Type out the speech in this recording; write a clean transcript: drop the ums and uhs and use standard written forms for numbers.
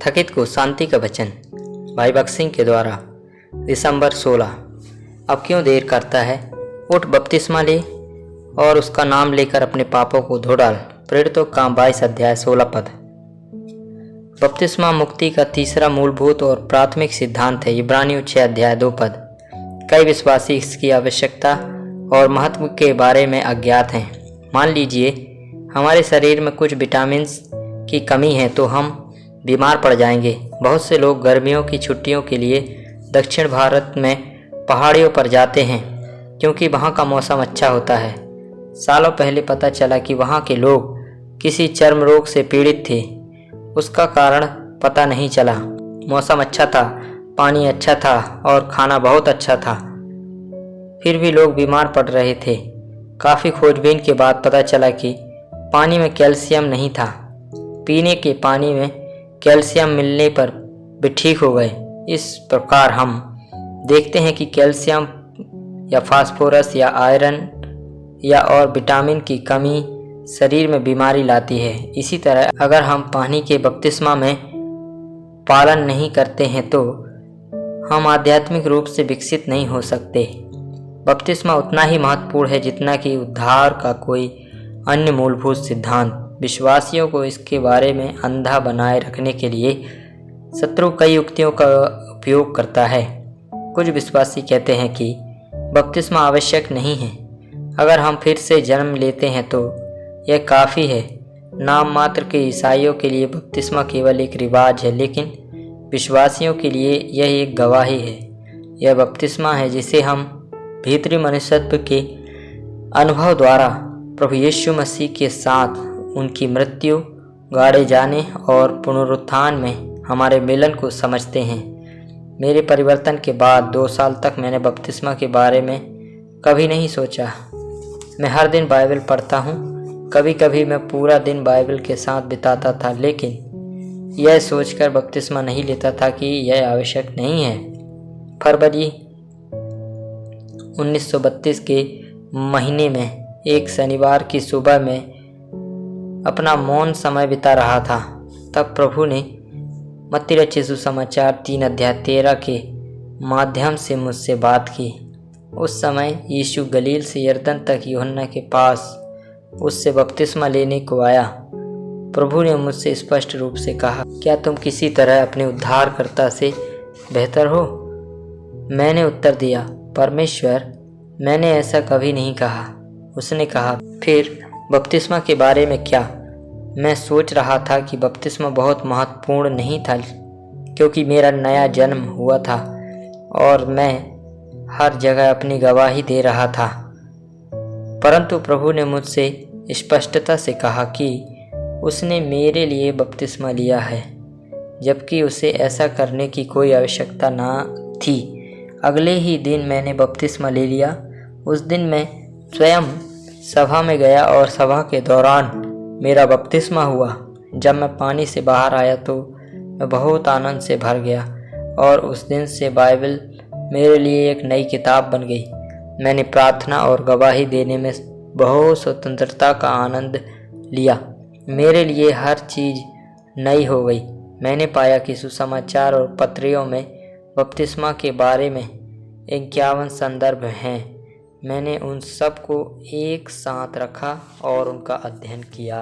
थकित को शांति का वचन। भाई भगत सिंह के द्वारा। दिसंबर 16। अब क्यों देर करता है, उठ बपतिस्मा ले और उसका नाम लेकर अपने पापों को धो डाल। प्रेरितों का काम 22 अध्याय 16 पद। बपतिस्मा मुक्ति का तीसरा मूलभूत और प्राथमिक सिद्धांत है। इब्रानियों 6 अध्याय 2 पद। कई विश्वासी इसकी आवश्यकता और महत्व के बारे में अज्ञात हैं। मान लीजिए हमारे शरीर में कुछ विटामिन्स की कमी है तो हम बीमार पड़ जाएंगे। बहुत से लोग गर्मियों की छुट्टियों के लिए दक्षिण भारत में पहाड़ियों पर जाते हैं क्योंकि वहाँ का मौसम अच्छा होता है। सालों पहले पता चला कि वहाँ के लोग किसी चर्म रोग से पीड़ित थे। उसका कारण पता नहीं चला। मौसम अच्छा था, पानी अच्छा था और खाना बहुत अच्छा था, फिर भी लोग बीमार पड़ रहे थे। काफ़ी खोजबीन के बाद पता चला कि पानी में कैल्शियम नहीं था। पीने के पानी में कैल्शियम मिलने पर भी ठीक हो गए। इस प्रकार हम देखते हैं कि कैल्शियम या फास्फोरस या आयरन या और विटामिन की कमी शरीर में बीमारी लाती है। इसी तरह अगर हम पानी के बपतिस्मा में पालन नहीं करते हैं तो हम आध्यात्मिक रूप से विकसित नहीं हो सकते। बपतिस्मा उतना ही महत्वपूर्ण है जितना कि उद्धार का कोई अन्य मूलभूत सिद्धांत। विश्वासियों को इसके बारे में अंधा बनाए रखने के लिए शत्रु कई युक्तियों का उपयोग करता है। कुछ विश्वासी कहते हैं कि बपतिस्मा आवश्यक नहीं है। अगर हम फिर से जन्म लेते हैं तो यह काफ़ी है। नाम मात्र के ईसाइयों के लिए बपतिस्मा केवल एक रिवाज है, लेकिन विश्वासियों के लिए यह एक गवाही है। यह बपतिस्मा है जिसे हम भीतरी मनुष्यत्व के अनुभव द्वारा प्रभु यीशु मसीह के साथ उनकी मृत्यु, गाड़े जाने और पुनरुत्थान में हमारे मिलन को समझते हैं। मेरे परिवर्तन के बाद 2 साल तक मैंने बपतिस्मा के बारे में कभी नहीं सोचा। मैं हर दिन बाइबल पढ़ता हूँ। कभी कभी मैं पूरा दिन बाइबल के साथ बिताता था, लेकिन यह सोचकर बपतिस्मा नहीं लेता था कि यह आवश्यक नहीं है। फरवरी 1932 के महीने में एक शनिवार की सुबह में अपना मौन समय बिता रहा था। तब प्रभु ने मत्ती रचित सुसमाचार 3 अध्याय 13 के माध्यम से मुझसे बात की। उस समय यीशु गलील से यरदन तक यूहन्ना के पास उससे बपतिस्मा लेने को आया। प्रभु ने मुझसे स्पष्ट रूप से कहा, क्या तुम किसी तरह अपने उद्धारकर्ता से बेहतर हो? मैंने उत्तर दिया, परमेश्वर, मैंने ऐसा कभी नहीं कहा। उसने कहा, फिर बपतिस्मा के बारे में क्या? मैं सोच रहा था कि बपतिस्मा बहुत महत्वपूर्ण नहीं था क्योंकि मेरा नया जन्म हुआ था और मैं हर जगह अपनी गवाही दे रहा था। परंतु प्रभु ने मुझसे स्पष्टता से कहा कि उसने मेरे लिए बपतिस्मा लिया है, जबकि उसे ऐसा करने की कोई आवश्यकता ना थी। अगले ही दिन मैंने बपतिस्मा ले लिया। उस दिन मैं स्वयं सभा में गया और सभा के दौरान मेरा बपतिस्मा हुआ। जब मैं पानी से बाहर आया तो मैं बहुत आनंद से भर गया और उस दिन से बाइबल मेरे लिए एक नई किताब बन गई। मैंने प्रार्थना और गवाही देने में बहुत स्वतंत्रता का आनंद लिया। मेरे लिए हर चीज़ नई हो गई। मैंने पाया कि सुसमाचार और पत्रियों में बपतिस्मा के बारे में 51 संदर्भ हैं। मैंने उन सब को एक साथ रखा और उनका अध्ययन किया।